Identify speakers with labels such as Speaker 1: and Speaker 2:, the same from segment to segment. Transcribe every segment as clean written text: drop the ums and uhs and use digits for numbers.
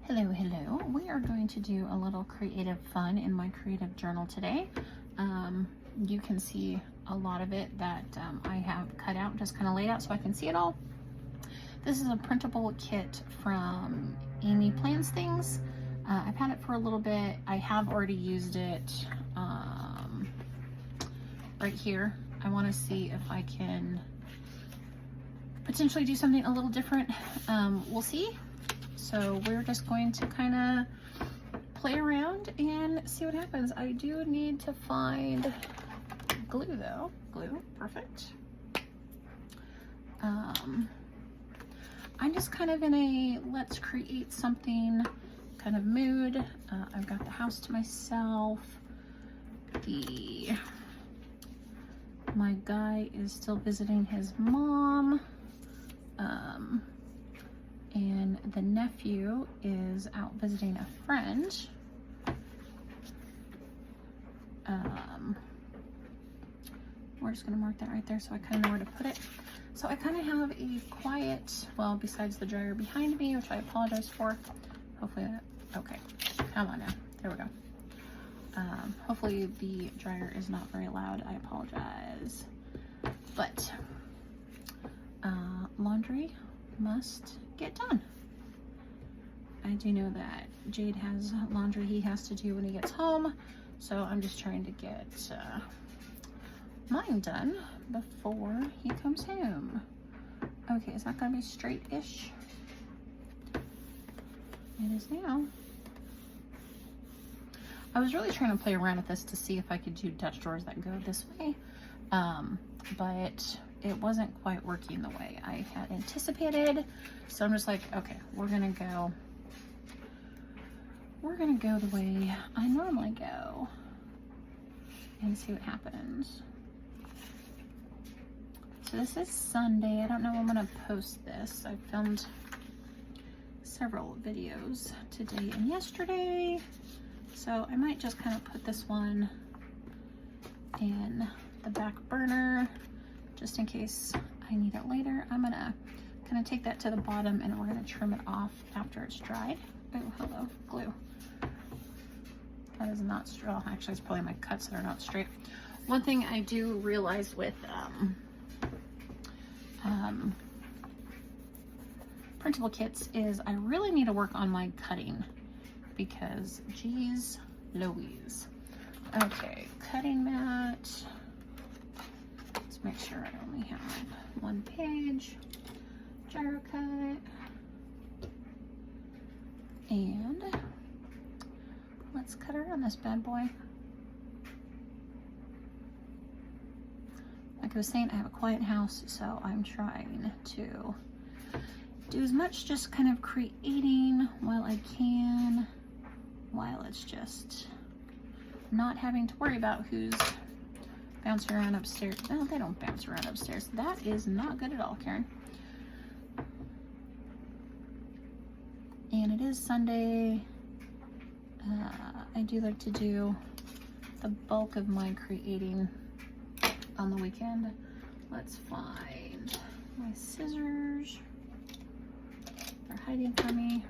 Speaker 1: Hello, hello. We are going to do a little creative fun in my creative journal today. You can see a lot of it that I have cut out, just kind of laid out so I can see it all. This is a printable kit from Amy Plans Things. I've had it for a little bit. I have already used it right here. I want to see if I can potentially do something a little different. We'll see. So we're just going to kind of play around and see what happens. I do need to find glue though. Glue, perfect. I'm just kind of in a let's create something kind of mood. I've got the house to myself. My guy is still visiting his mom. And the nephew is out visiting a friend. We're just gonna mark that right there so I kind of know where to put it. So I kind of have a quiet, well, besides the dryer behind me, which I apologize for. Hopefully that, okay, come on now, there we go. Hopefully the dryer is not very loud, I apologize. But laundry must get done. I do know that Jade has laundry he has to do when he gets home, so I'm just trying to get mine done before he comes home. Okay, is that gonna be straight-ish? It is now. I was really trying to play around with this to see if I could do Dutch drawers that go this way, but it wasn't quite working the way I had anticipated. So I'm just like, okay, we're gonna go the way I normally go and see what happens. So this is Sunday. I don't know when I'm gonna post this. I filmed several videos today and yesterday. So I might just kind of put this one in the back burner just in case I need it later. I'm gonna kind of take that to the bottom and we're gonna trim it off after it's dried. Oh, hello, glue. That is not straight. Well, actually, it's probably my cuts that are not straight. One thing I do realize with printable kits is I really need to work on my cutting because, geez Louise. Okay, cutting mat. Let's make sure I only have one page. Gyro cut. And let's cut around this bad boy. Like I was saying, I have a quiet house, so I'm trying to do as much just kind of creating while I can, while it's just not having to worry about who's bouncing around upstairs. No, they don't bounce around upstairs. That is not good at all, Karen. And it is Sunday. I do like to do the bulk of my creating on the weekend. Let's find my scissors. They're hiding from me.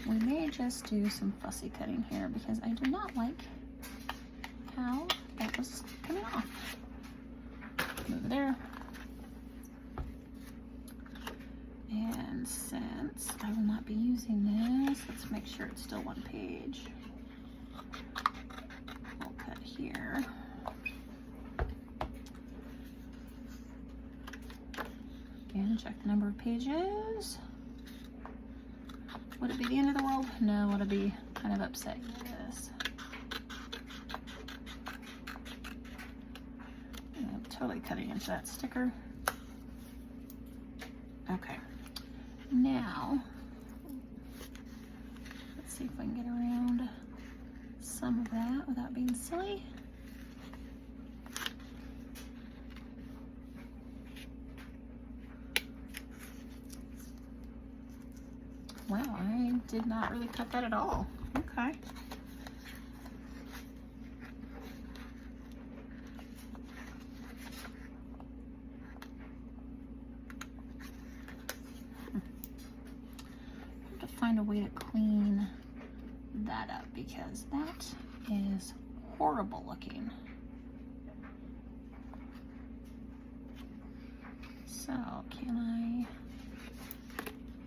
Speaker 1: We may just do some fussy cutting here because I do not like how that was coming off. Move it there. And since I will not be using this, let's make sure it's still one page. We'll cut here. Again, check the number of pages. Would it be the end of the world? No, would it be kind of upset? Yes. I'm totally cutting into that sticker. Okay. Now, let's see if I can get around some of that without being silly. Wow, I did not really cut that at all. Okay. find a way to clean that up because that is horrible looking. So can I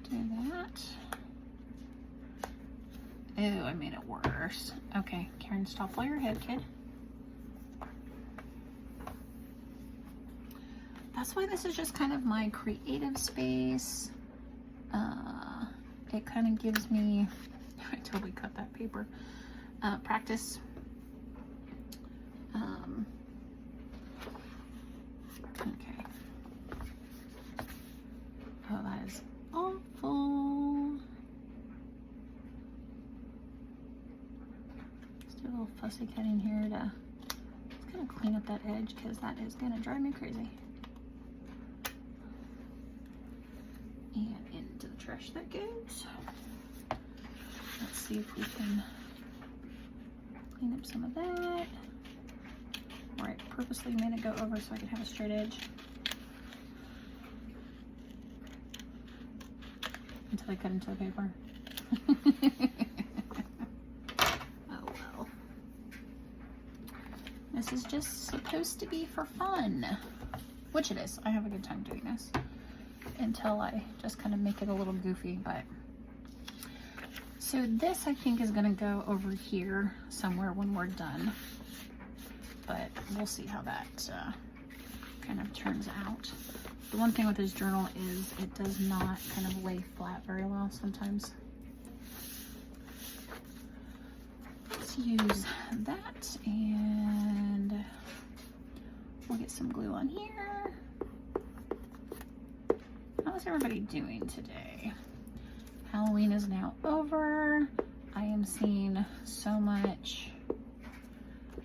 Speaker 1: do that? Oh, I made it worse. Okay, Karen, stop while your head, kid. That's why this is just kind of my creative space. It kind of gives me, I totally cut that paper, practice. Okay. Oh, that is awful. Just do a little fussy cutting here to just kind of clean up that edge because that is going to drive me crazy. And into the trash that goes. Let's see if we can clean up some of that. All right, purposely made it go over so I can have a straight edge. Until I cut into the paper. Oh well. This is just supposed to be for fun. Which it is. I have a good time doing this. Until I just kind of make it a little goofy, but so this I think is going to go over here somewhere when we're done, but we'll see how that kind of turns out. The one thing with this journal is it does not kind of lay flat very well sometimes. Let's use that and we'll get some glue on here. How's everybody doing today? Halloween is now over. I am seeing so much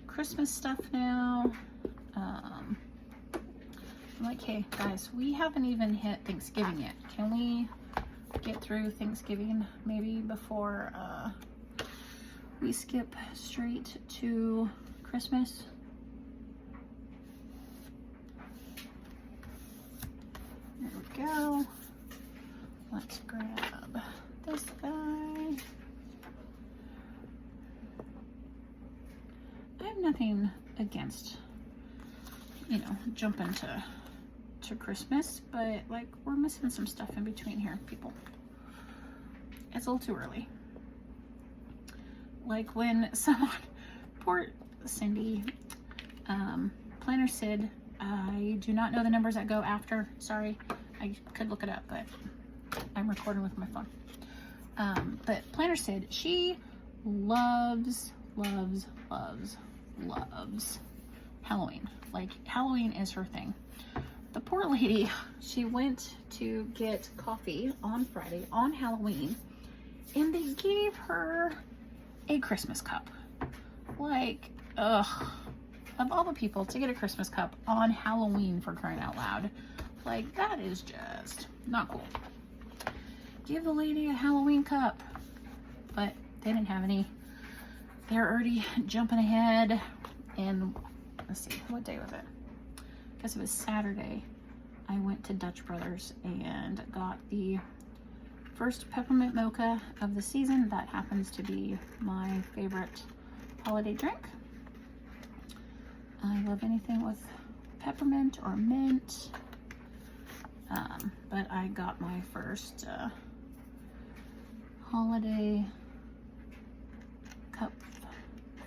Speaker 1: Christmas stuff now. I'm like, hey guys, we haven't even hit Thanksgiving yet. Can we get through Thanksgiving maybe before we skip straight to Christmas? There we go. Let's grab this guy. I have nothing against, you know, jumping to Christmas, but like we're missing some stuff in between here, people. It's a little too early. Like when someone, poor Cindy, Planner Sid, I do not know the numbers that go after. Sorry, I could look it up, but I'm recording with my phone. But Planner Sid, she loves Halloween. Like Halloween is her thing. The poor lady, she went to get coffee on Friday on Halloween, and they gave her a Christmas cup. Like, ugh. Of all the people to get a Christmas cup on Halloween, for crying out loud. Like, that is just not cool. Give the lady a Halloween cup. But they didn't have any. They're already jumping ahead. And let's see, what day was it? I guess it was Saturday. I went to Dutch Brothers and got the first peppermint mocha of the season. That happens to be my favorite holiday drink. I love anything with peppermint or mint, but I got my first holiday cup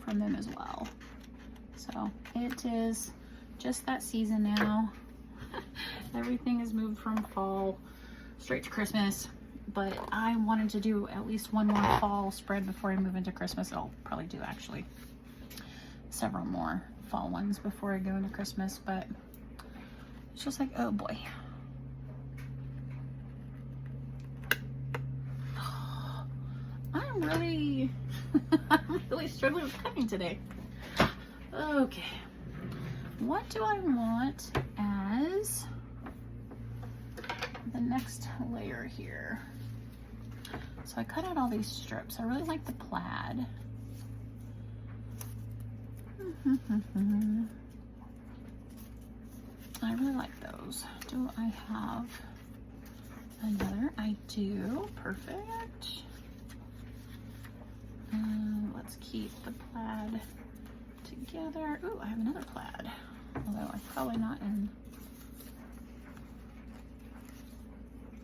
Speaker 1: from them as well. So it is just that season now. Everything is moved from fall straight to Christmas, but I wanted to do at least one more fall spread before I move into Christmas. I'll probably do actually several more fall ones before I go into Christmas, but it's just like, oh boy. I'm really struggling with cutting today. Okay, what do I want as the next layer here? So I cut out all these strips. I really like the plaid. I really like those. Do I have another? I do. Perfect. let's keep the plaid together. Ooh, I have another plaid, although I'm probably not in.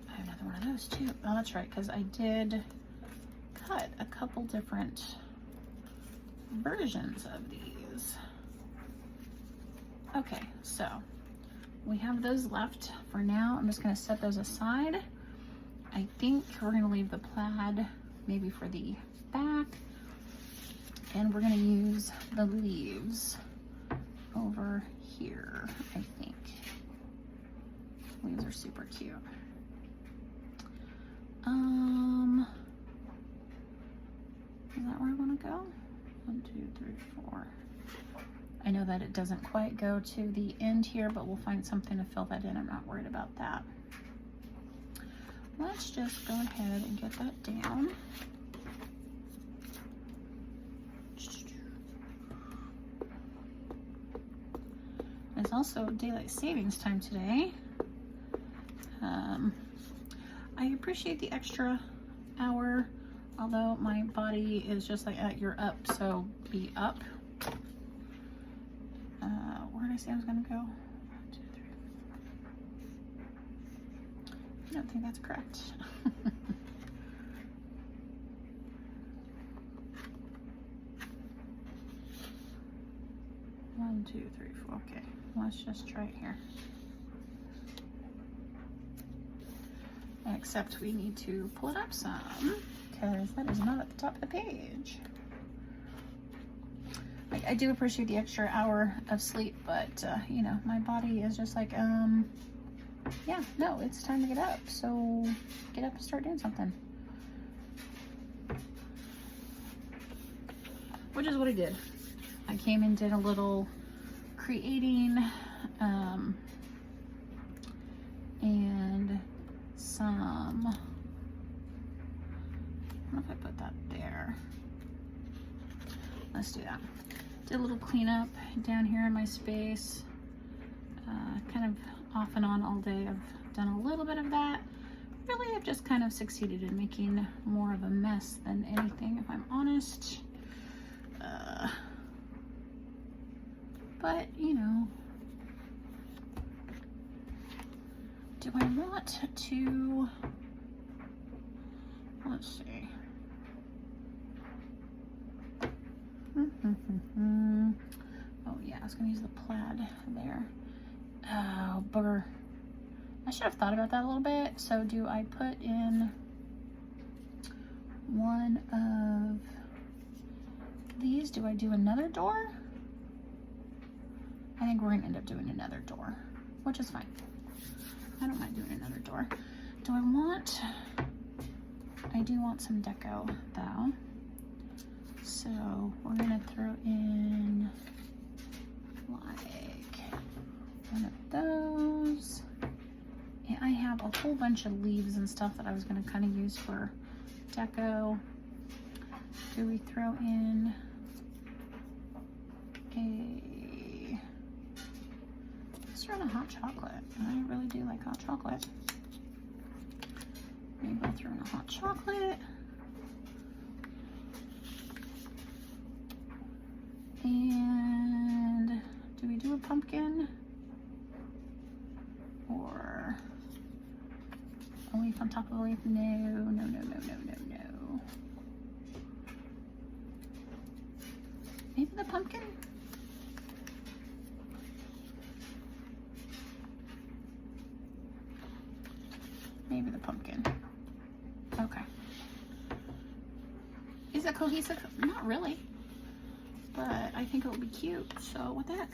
Speaker 1: I have another one of those too. Oh, that's right, because I did cut a couple different versions of these. Okay, so we have those left for now. I'm just going to set those aside. I think we're going to leave the plaid maybe for the back, and we're going to use the leaves over here. I think leaves are super cute. Is that where I want to go? 1, 2, 3, 4. I know that it doesn't quite go to the end here, but we'll find something to fill that in. I'm not worried about that. Let's just go ahead and get that down. It's also daylight savings time today. I appreciate the extra hour, although my body is just like, you're up, so be up. Where did I say I was gonna go? 1, 2, 3. I don't think that's correct. 1, 2, 3, 4. Okay, let's just try it here. Except we need to pull it up some, because that is not at the top of the page. I do appreciate the extra hour of sleep, but you know, my body is just like, yeah, no, it's time to get up. So get up and start doing something. Which is what I did. I came and did a little creating, and some, I don't know if I put that there. Let's do that. Did a little cleanup down here in my space, kind of off and on all day. I've done a little bit of that. Really, I've just kind of succeeded in making more of a mess than anything, if I'm honest. But, you know, do I want to, let's see. Oh yeah, I was gonna use the plaid there. Oh, bugger. I should have thought about that a little bit. So do I put in one of these? Do I do another door? I think we're gonna end up doing another door, which is fine. I don't mind doing another door. Do I want, I do want some deco though. So we're gonna throw in like one of those. And I have a whole bunch of leaves and stuff that I was gonna kind of use for deco. Do we throw in a, let's throw in a hot chocolate. I really do like hot chocolate. Maybe I'll throw in a hot chocolate. And do we do a pumpkin or a leaf on top of a leaf? No, no, no, no, no, no, no. Maybe the pumpkin? Maybe the pumpkin. Okay. Is it cohesive? Not really. But I think it will be cute, so what the heck?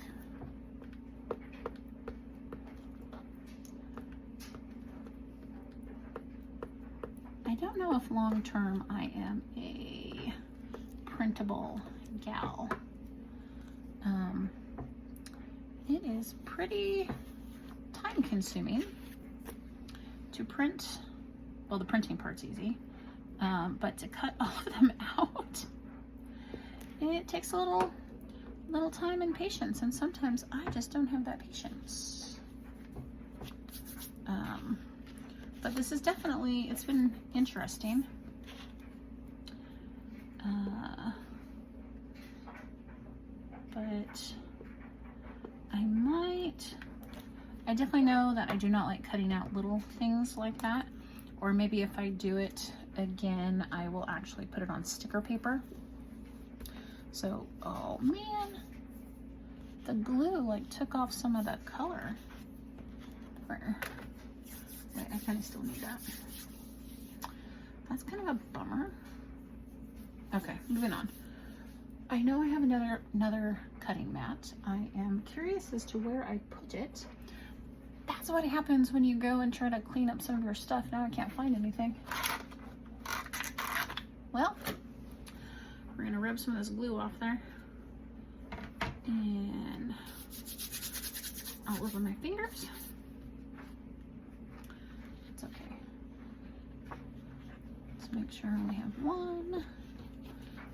Speaker 1: I don't know if long term I am a printable gal. It is pretty time consuming to print. Well, the printing part's easy, but to cut all of them out, it takes a little time and patience, and sometimes I just don't have that patience. But this is definitely, it's been interesting. but I definitely know that I do not like cutting out little things like that. Or maybe if I do it again, I will actually put it on sticker paper. So, oh man, the glue like took off some of that color. Where? Wait, I kind of still need that. That's kind of a bummer. Okay, moving on. I know I have another cutting mat. I am curious as to where I put it. That's what happens when you go and try to clean up some of your stuff. Now I can't find anything. Well, we're gonna rub some of this glue off there. And all over my fingers. It's okay. Let's make sure I only have one.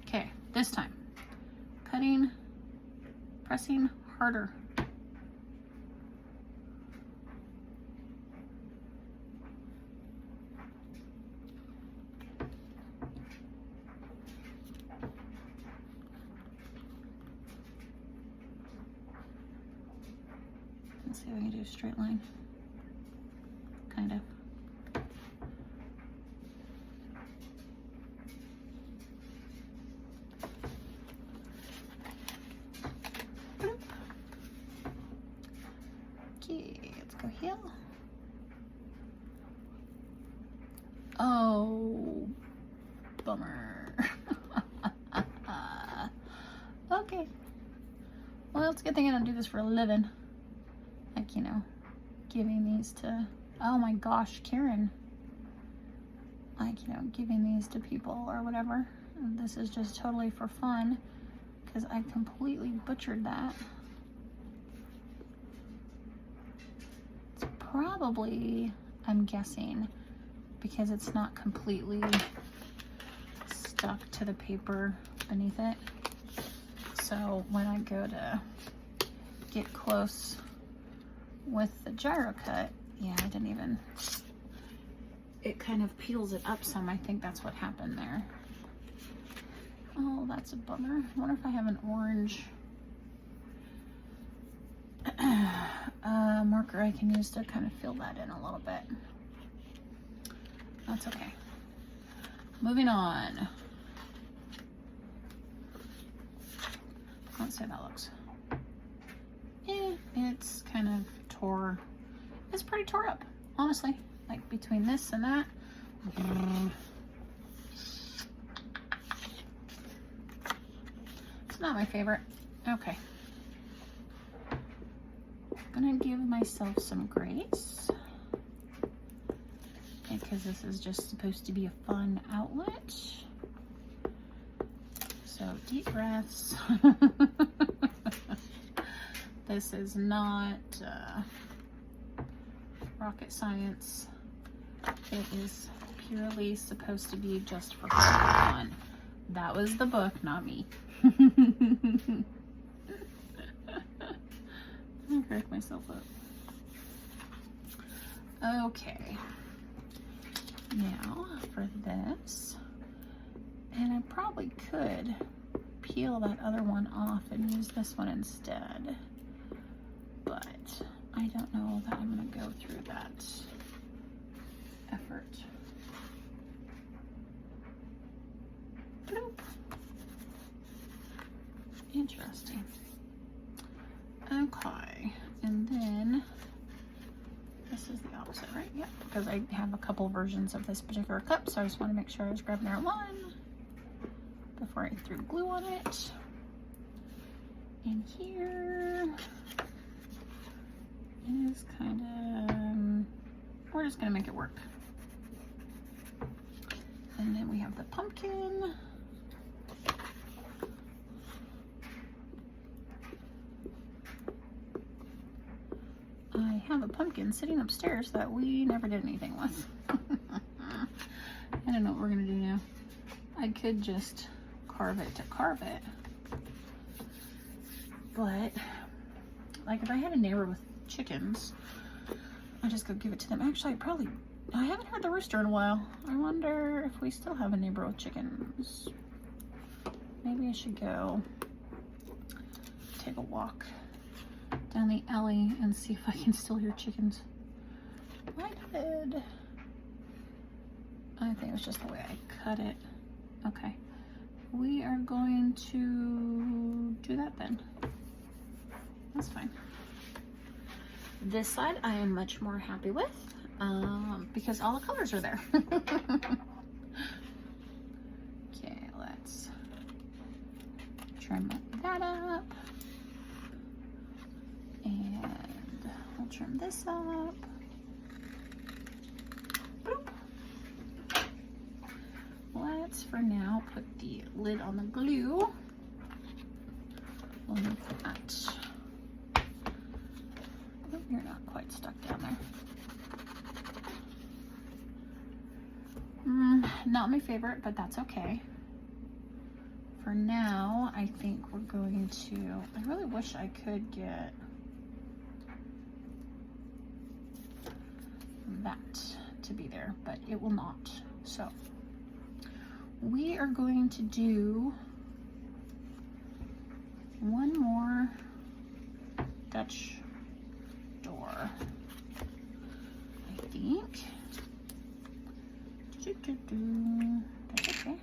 Speaker 1: Okay, this time. Cutting, pressing harder. Let's see if I can do a straight line. Kind of. Okay, let's go here. Oh, bummer. Okay. Well, it's a good thing I don't do this for a living. Like, you know, giving these to, oh my gosh, Karen. Like, you know, giving these to people or whatever. And this is just totally for fun because I completely butchered that. It's probably, I'm guessing, because it's not completely stuck to the paper beneath it. So when I go to get close with the gyro cut, yeah, I didn't even, it kind of peels it up some. I think that's what happened there. Oh, that's a bummer. I wonder if I have an orange marker I can use to kind of fill that in a little bit. That's okay. Moving on. Let's see how that looks. It's kind of tore. It's pretty tore up, honestly. Like between this and that. It's not my favorite. Okay. I'm gonna give myself some grace because this is just supposed to be a fun outlet. So deep breaths. This is not rocket science. It is purely supposed to be just for fun. That was the book, not me. I cracked myself up. Okay. Now for this, and I probably could peel that other one off and use this one instead, but I don't know that I'm going to go through that effort. Bloop. Interesting. Okay, and then this is the opposite, right? Yep, because I have a couple versions of this particular cup, so I just want to make sure I was grabbing the right one before I threw glue on it. And here is kind of, we're just gonna make it work. And then we have the pumpkin. I have a pumpkin sitting upstairs that we never did anything with. I don't know what we're gonna do now. I could just carve it to carve it. But, like if I had a neighbor with chickens, I'd just go give it to them. Actually, I haven't heard the rooster in a while. I wonder if we still have a neighbor with chickens. Maybe I should go take a walk down the alley and see if I can still hear chickens. I did. I think it was just the way I cut it. Okay. We are going to do that then. That's fine. This side I am much more happy with because all the colors are there. Okay, let's trim that up. And we'll trim this up. Boop. Let's for now put the lid on the glue. We'll move that. Oh, you're not quite stuck down there. Not my favorite, but that's okay. For now, I think we're going to, I really wish I could get that to be there, but it will not. So we are going to do one more Dutch door, I think. That's okay.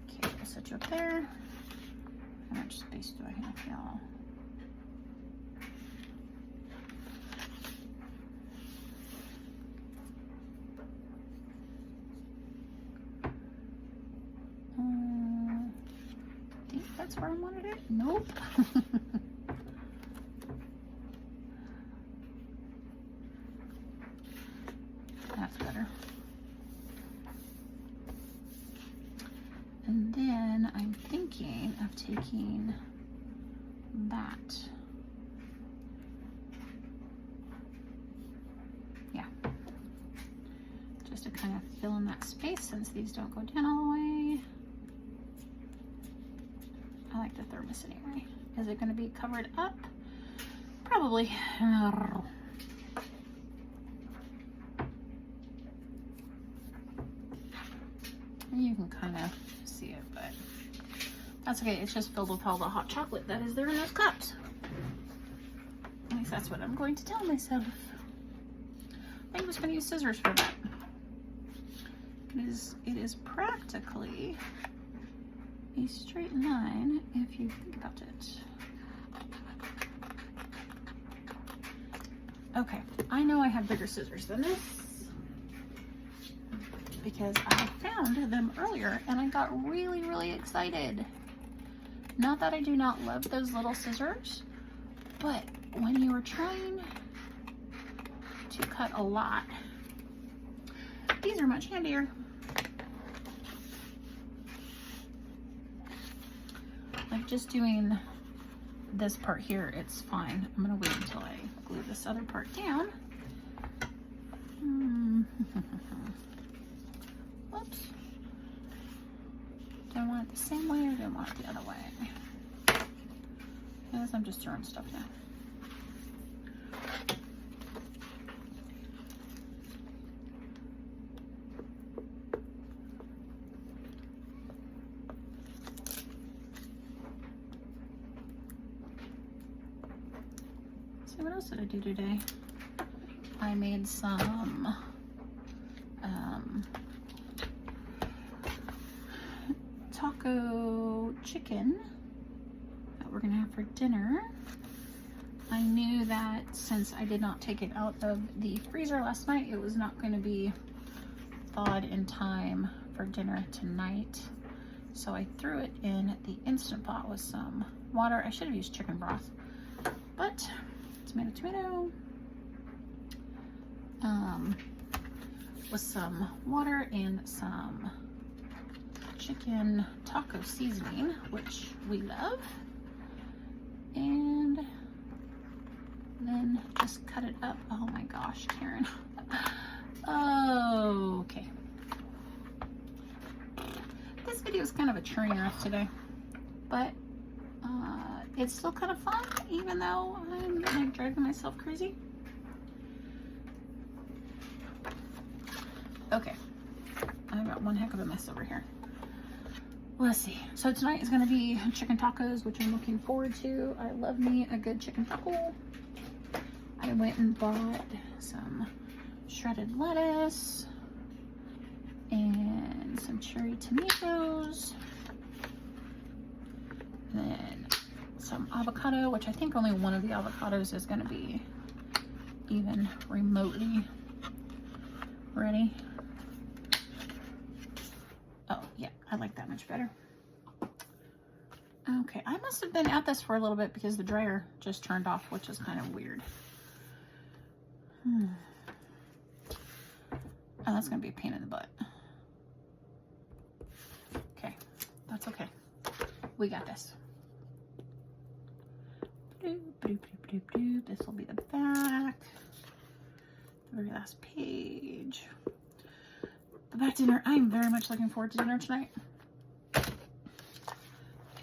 Speaker 1: Okay, I'll set you up there. How much space do I have, y'all? I think that's where I wanted it. Nope. That's better. And then I'm thinking of taking that. Yeah. Just to kind of fill in that space since these don't go down all the way. I like the thermos anyway. Is it going to be covered up? Probably. You can kind of see it, but that's okay. It's just filled with all the hot chocolate that is there in those cups. At least that's what I'm going to tell myself. I think I'm just going to use scissors for that. It is practically a straight line if you think about it. Okay, I know I have bigger scissors than this because I found them earlier and I got really, really excited. Not that I do not love those little scissors, but when you are trying to cut a lot, these are much handier. Like just doing this part here, it's fine. I'm gonna wait until I glue this other part down. Whoops. Do I want it the same way or do I want it the other way? Because I'm just throwing stuff now. What else did I do today? I made some taco chicken that we're gonna have for dinner. I knew that since I did not take it out of the freezer last night, it was not going to be thawed in time for dinner tonight. So I threw it in the Instant Pot with some water. I should have used chicken broth, but tomato, with some water and some chicken taco seasoning, which we love, and then just cut it up. Oh my gosh, Karen. Okay. This video is kind of a train wreck today, but it's still kind of fun, even though I'm like driving myself crazy. Okay, I got one heck of a mess over here. Let's see. So tonight is going to be chicken tacos, which I'm looking forward to. I love me a good chicken taco. I went and bought some shredded lettuce and some cherry tomatoes. Then some avocado, which I think only one of the avocados is going to be even remotely ready. Oh, yeah, I like that much better. Okay, I must have been at this for a little bit because the dryer just turned off, which is kind of weird. Oh, that's going to be a pain in the butt. Okay, that's okay. We got this. This will be the back. The very last page. The back dinner. I'm very much looking forward to dinner tonight.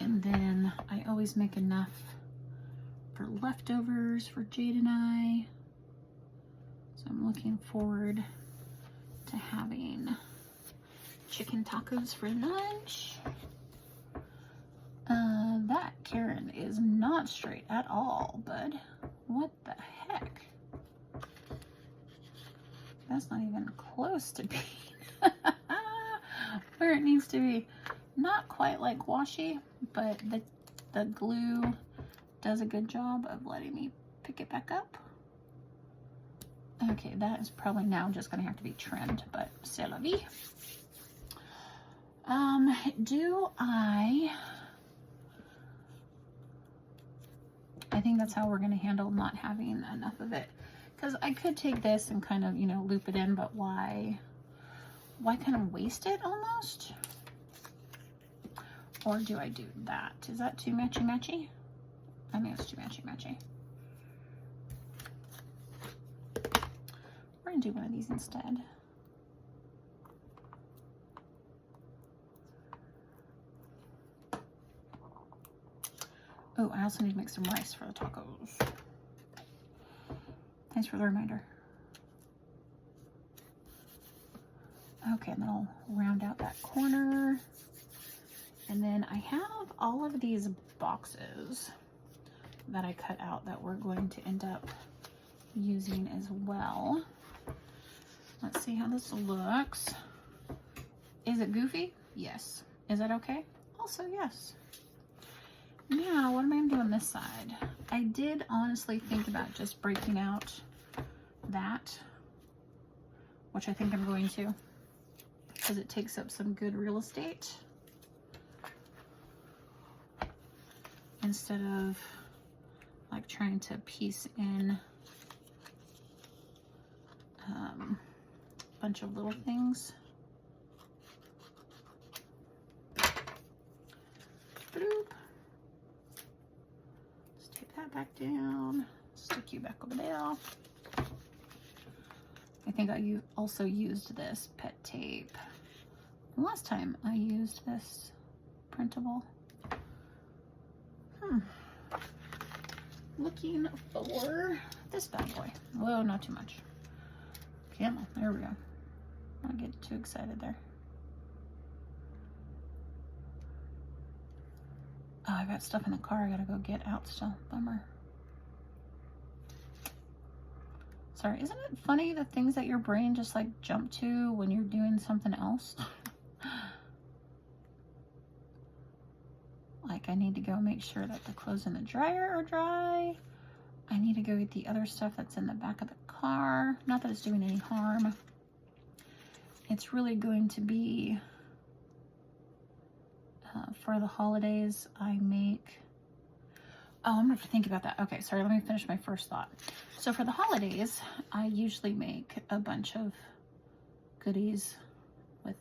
Speaker 1: And then I always make enough for leftovers for Jade and I. So I'm looking forward to having chicken tacos for lunch. That Karen is not straight at all, bud. What the heck? That's not even close to being where it needs to be. Not quite like washi, but the glue does a good job of letting me pick it back up. Okay, that is probably now just gonna have to be trimmed, but c'est la vie. I think that's how we're gonna handle not having enough of it. Because I could take this and kind of, you know, loop it in, but why kind of waste it almost? Or do I do that? Is that too matchy-matchy? I think it's too matchy-matchy. We're gonna do one of these instead. Oh, I also need to make some rice for the tacos. Thanks for the reminder. Okay, and then I'll round out that corner. And then I have all of these boxes that I cut out that we're going to end up using as well. Let's see how this looks. Is it goofy? Yes. Is it okay? Also, yes. Now, what am I going to do on this side? I did honestly think about just breaking out that, which I think I'm going to, because it takes up some good real estate. Instead of like trying to piece in a bunch of little things. Bloop. Stick that back down. Stick you back over there. I think I also used this pet tape last time I used this printable. Looking for this bad boy. Whoa, not too much. Camel, there we go. Don't get too excited there. Oh, I got stuff in the car I gotta go get out still. Bummer. Sorry, isn't it funny the things that your brain just like jump to when you're doing something else? Like I need to go make sure that the clothes in the dryer are dry. I need to go get the other stuff that's in the back of the car. Not that it's doing any harm. It's really going to be for the holidays. I make, oh, I'm gonna have to think about that. Okay, sorry, let me finish my first thought. So for the holidays, I usually make a bunch of goodies with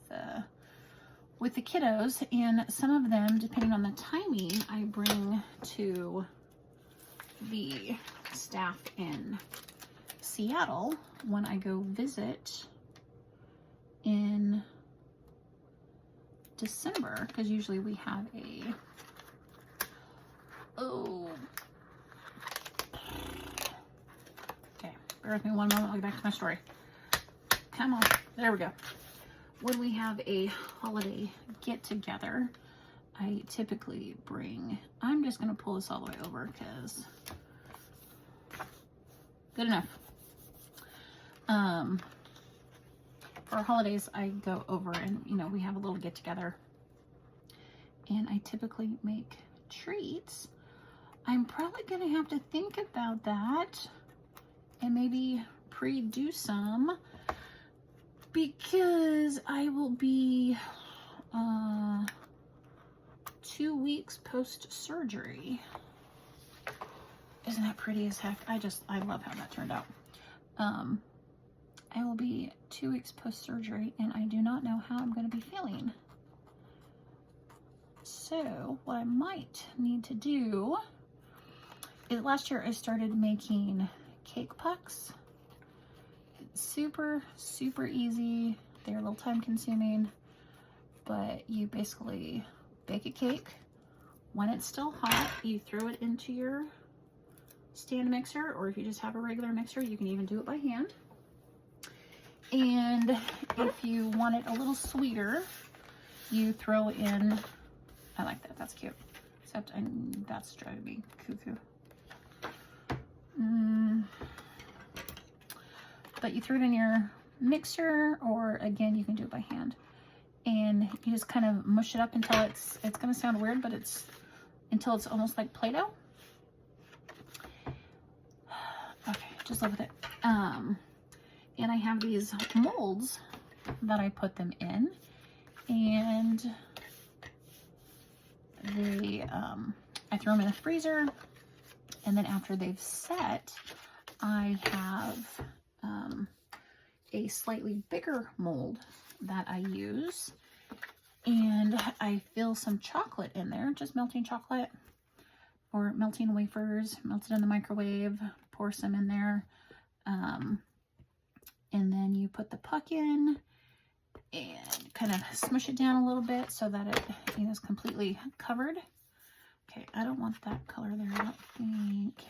Speaker 1: the kiddos, and some of them, depending on the timing, I bring to the staff in Seattle when I go visit in December, because usually we have a bear with me one moment, I'll get back to my story. Come on, there we go. When we have a holiday get-together, I typically bring, I'm just going to pull this all the way over because good enough. For holidays, I go over and, you know, we have a little get-together. And I typically make treats. I'm probably going to have to think about that and maybe pre-do some because I will be 2 weeks post-surgery. Isn't that pretty as heck? I love how that turned out. I will be 2 weeks post-surgery and I do not know how I'm going to be feeling. So what I might need to do is, last year I started making cake pucks. Super, super easy. They're a little time consuming, but you basically bake a cake. When it's still hot, you throw it into your stand mixer, or if you just have a regular mixer, you can even do it by hand. And if you want it a little sweeter, you throw in, I like that, that's cute. Except that's driving me cuckoo. But you throw it in your mixer, or again, you can do it by hand. And you just kind of mush it up until it's going to sound weird, but until it's almost like Play-Doh. Okay, just live with it. And I have these molds that I put them in, and I throw them in the freezer, and then after they've set, I have a slightly bigger mold that I use, and I fill some chocolate in there, just melting chocolate or melting wafers, melted in the microwave, pour some in there, and then you put the puck in and kind of smush it down a little bit so that it is completely covered. Okay, I don't want that color there, I don't think.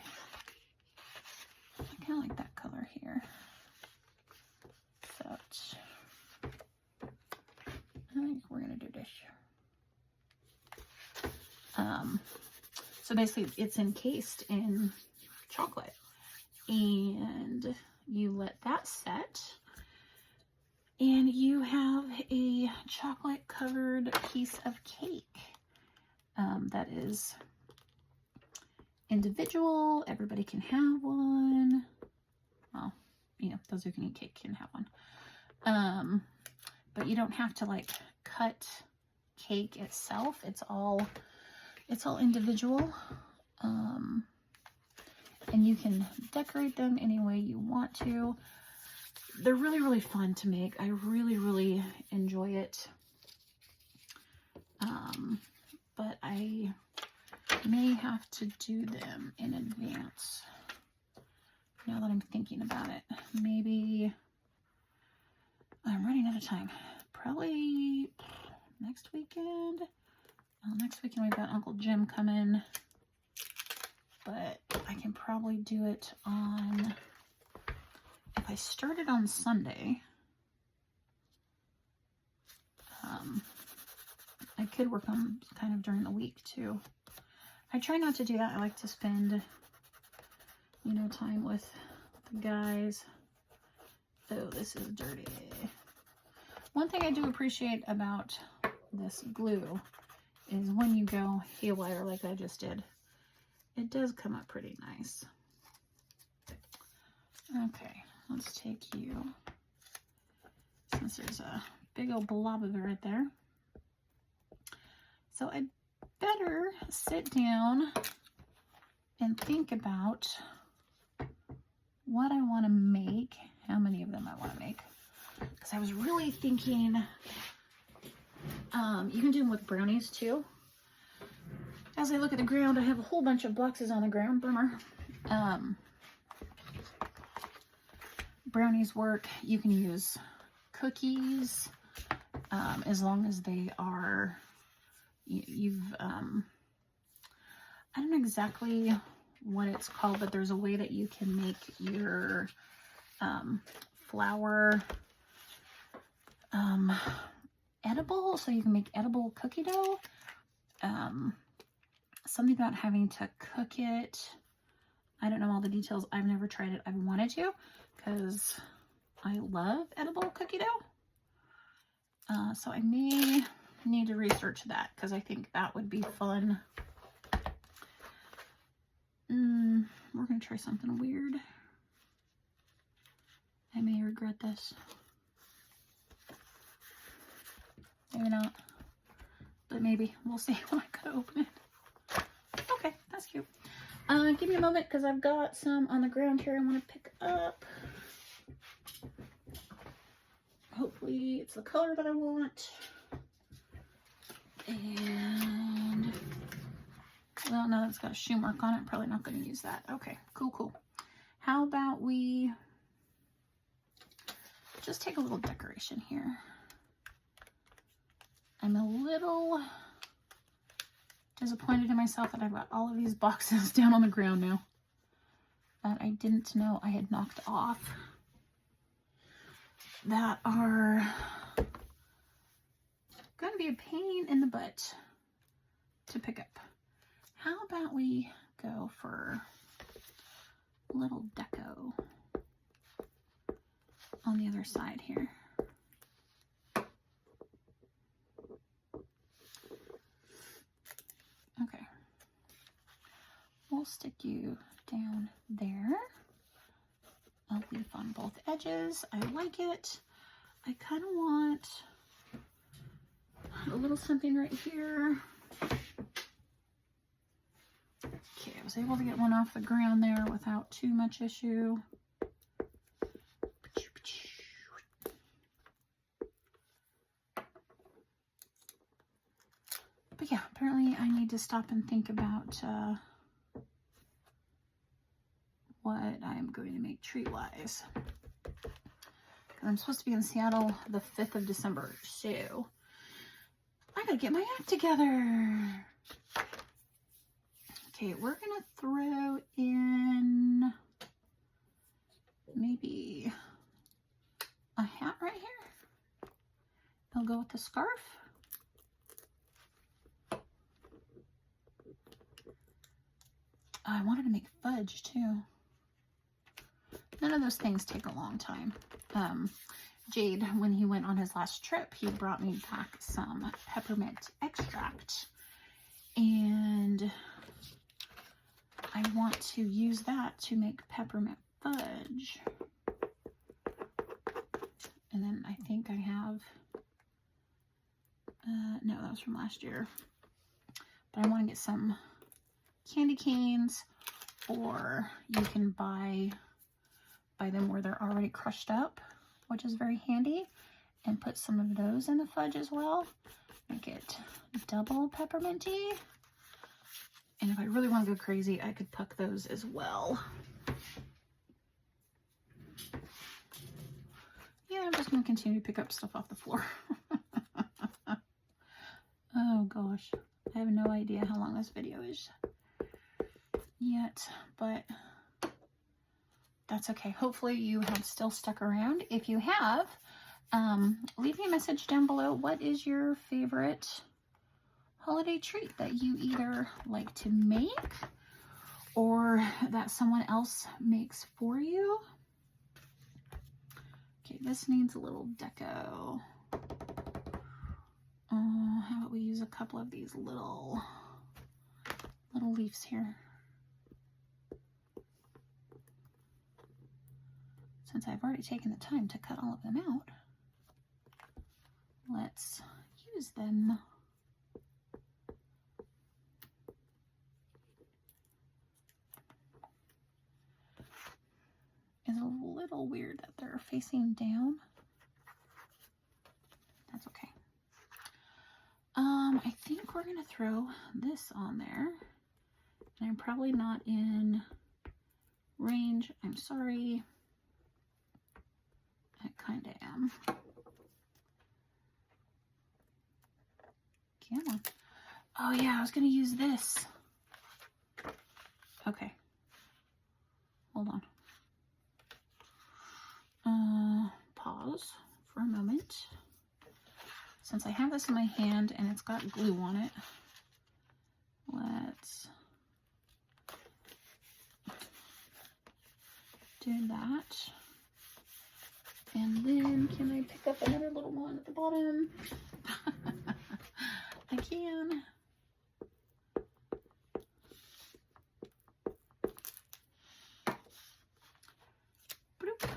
Speaker 1: I kind of like that color here. So I think we're gonna do this. So basically it's encased in chocolate, and you let that set, and you have a chocolate covered piece of cake that is individual. Everybody can have one. Well, you know, those who can eat cake can have one. But you don't have to like cut cake itself. It's all individual. And you can decorate them any way you want to. They're really, really fun to make. I really, really enjoy it. But I may have to do them in advance. Now that I'm thinking about it, maybe I'm running out of time. Probably next weekend. Well, next weekend we've got Uncle Jim coming, but I can probably do it on, if I started on Sunday, I could work on kind of during the week too. I try not to do that. I like to spend, you know, time with the guys. Oh, this is dirty. One thing I do appreciate about this glue is when you go haywire like I just did, it does come up pretty nice. Okay, let's take you, since there's a big old blob of it right there. So I better sit down and think about what I want to make, how many of them I want to make. Because I was really thinking, you can do them with brownies too. As I look at the ground, I have a whole bunch of boxes on the ground, bummer. Brownies work. You can use cookies, as long as they are, I don't know exactly what it's called, but there's a way that you can make your flour edible, so you can make edible cookie dough. Something about having to cook it. I don't know all the details. I've never tried it. I've wanted to because I love edible cookie dough. So I may need to research that because I think that would be fun. We're going to try something weird. I may regret this. Maybe not. But maybe. We'll see when I go to open it. Okay, that's cute. Give me a moment because I've got some on the ground here I want to pick up. Hopefully it's the color that I want. And, well, no, it's got a shoe mark on it. I'm probably not going to use that. Okay, cool, cool. How about we just take a little decoration here. I'm a little disappointed in myself that I've got all of these boxes down on the ground now that I didn't know I had knocked off that are going to be a pain in the butt to pick up. How about we go for a little deco on the other side here. Okay, we'll stick you down there. A leaf on both edges. I like it. I kind of want a little something right here. Okay, I was able to get one off the ground there without too much issue. But yeah, apparently I need to stop and think about what I'm going to make treat-wise. I'm supposed to be in Seattle the 5th of December, so I gotta get my act together. Okay, we're gonna throw in maybe a hat right here. I'll go with the scarf. I wanted to make fudge too. None of those things take a long time. Jade, when he went on his last trip, he brought me back some peppermint extract. And I want to use that to make peppermint fudge. And then I think I have, no, that was from last year. But I want to get some candy canes, or you can buy them where they're already crushed up, which is very handy, and put some of those in the fudge as well. Make it double pepperminty. And if I really want to go crazy, I could puck those as well. Yeah, I'm just going to continue to pick up stuff off the floor. Oh gosh, I have no idea how long this video is yet, but that's okay. Hopefully you have still stuck around. If you have, leave me a message down below. What is your favorite holiday treat that you either like to make or that someone else makes for you? Okay, this needs a little deco. How about we use a couple of these little leaves here? Since I've already taken the time to cut all of them out, let's use them. It's a little weird that they're facing down. That's okay. I think we're gonna throw this on there. And I'm probably not in range. I'm sorry. I kind of am. Come on. Oh yeah, I was gonna use this. Okay. Hold on. since I have this in my hand and it's got glue on it, let's do that. And then can I pick up another little one at the bottom? I can. Bloop.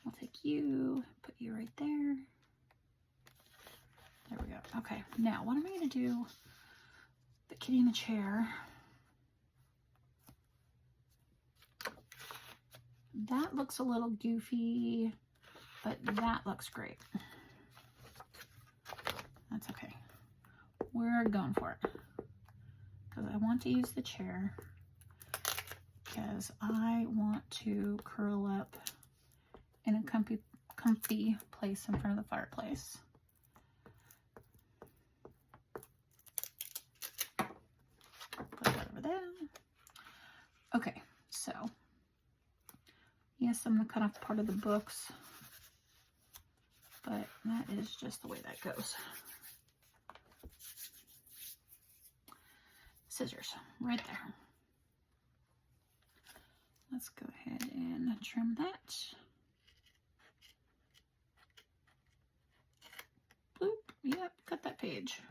Speaker 1: I'll take you, put you right there. There we go. Okay, now what am I going to do? The kitty in the chair. That looks a little goofy, but that looks great. That's okay. We're going for it. Because I want to use the chair. Because I want to curl up in a comfy place in front of the fireplace. Put that over there. Okay, so yes, I'm going to cut off part of the books, but that is just the way that goes. Scissors, right there. Let's go ahead and trim that. Bloop, yep, cut that page.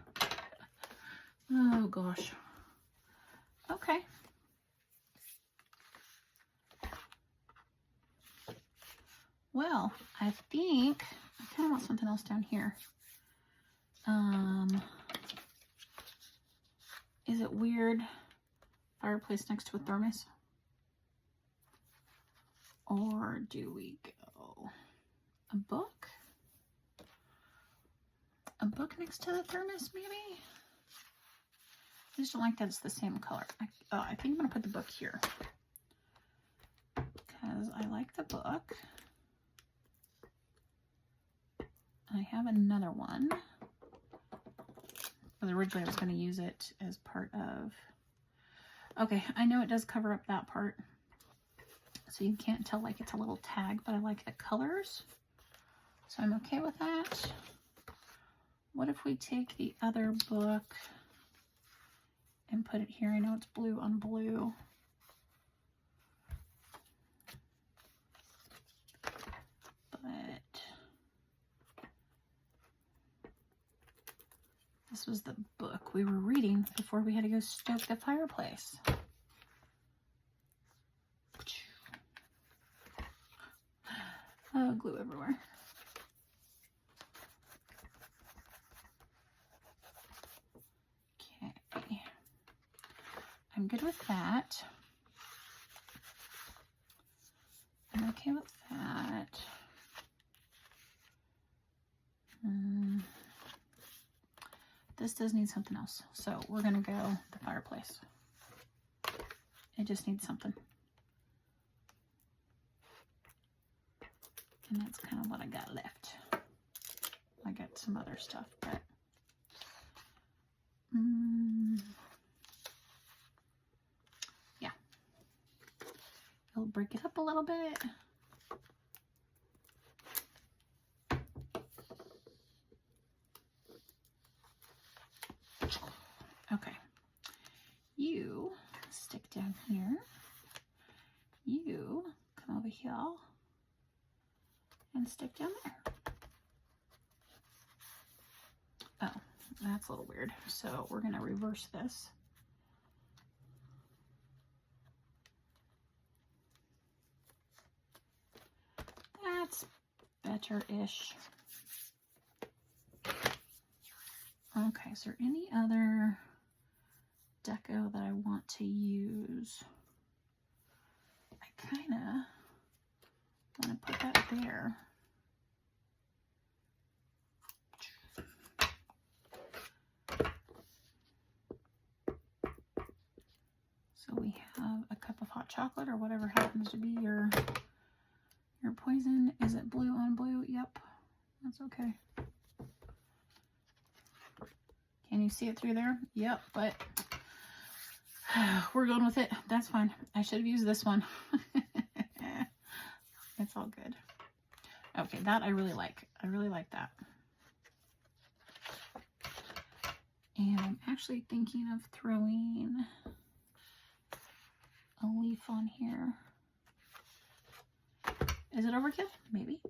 Speaker 1: Oh gosh. Okay. Well, I think I kind of want something else down here. Is it weird? Fireplace next to a thermos? Or do we go a book? A book next to the thermos, maybe? I just don't like that it's the same color. I think I'm going to put the book here. Because I like the book. I have another one. But originally I was going to use it as part of... Okay, I know it does cover up that part. So you can't tell like it's a little tag, but I like the colors. So I'm okay with that. What if we take the other book and put it here? I know it's blue on blue. But this was the book we were reading before we had to go stoke the fireplace. Oh, glue everywhere. Okay. I'm good with that. I'm okay with that. This does need something else. So we're going to go the fireplace. It just needs something. And that's kind of what I got left. I got some other stuff, but yeah. It'll break it up a little bit. Okay. You stick down here. You come over here. And stick down there. Oh, that's a little weird. So we're going to reverse this. That's better-ish. Okay, is there any other deco that I want to use? I kind of want to put that there. So we have a cup of hot chocolate or whatever happens to be your poison. Is it blue on blue? Yep, that's okay. Can you see it through there? Yep, but we're going with it. That's fine. I should have used this one. It's all good. Okay, that I really like. I really like that. And I'm actually thinking of throwing a leaf on here. Is it overkill? Maybe.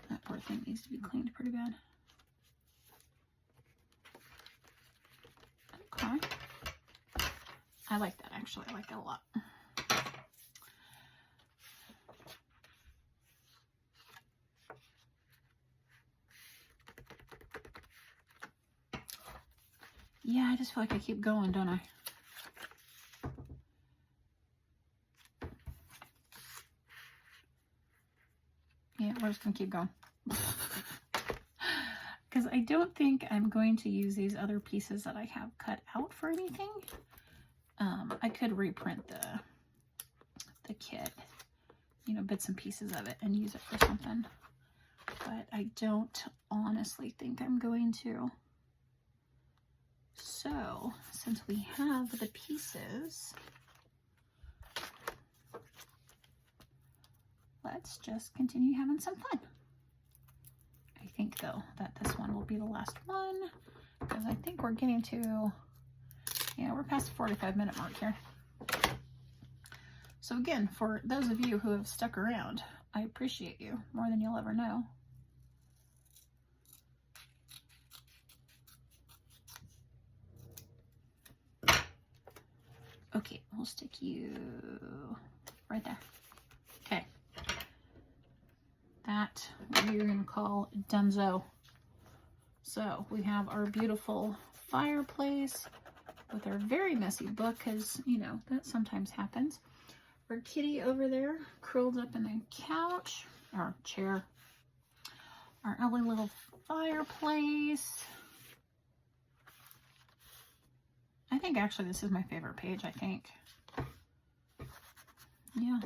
Speaker 1: That poor thing needs to be cleaned pretty bad. Okay. I like that actually. I like that a lot. Yeah, I just feel like I keep going, don't I? Yeah, we're just gonna keep going. Because I don't think I'm going to use these other pieces that I have cut out for anything. I could reprint the kit, you know, bits and pieces of it and use it for something. But I don't honestly think I'm going to. So, since we have the pieces, let's just continue having some fun. I think, though, that this one will be the last one, because I think we're getting to, yeah, we're past the 45-minute mark here. So again, for those of you who have stuck around, I appreciate you more than you'll ever know. Okay, we'll stick you right there. Okay. That we're going to call Dunzo. So we have our beautiful fireplace with our very messy book, because, you know, that sometimes happens. Our kitty over there curled up in a couch or chair. Our ugly little fireplace. I think actually this is my favorite page, I think. Yeah.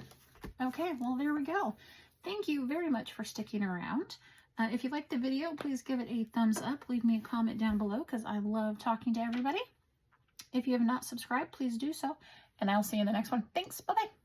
Speaker 1: Okay, well, there we go. Thank you very much for sticking around. If you liked the video, please give it a thumbs up. Leave me a comment down below, because I love talking to everybody. If you have not subscribed, please do so. And I'll see you in the next one. Thanks. Bye-bye.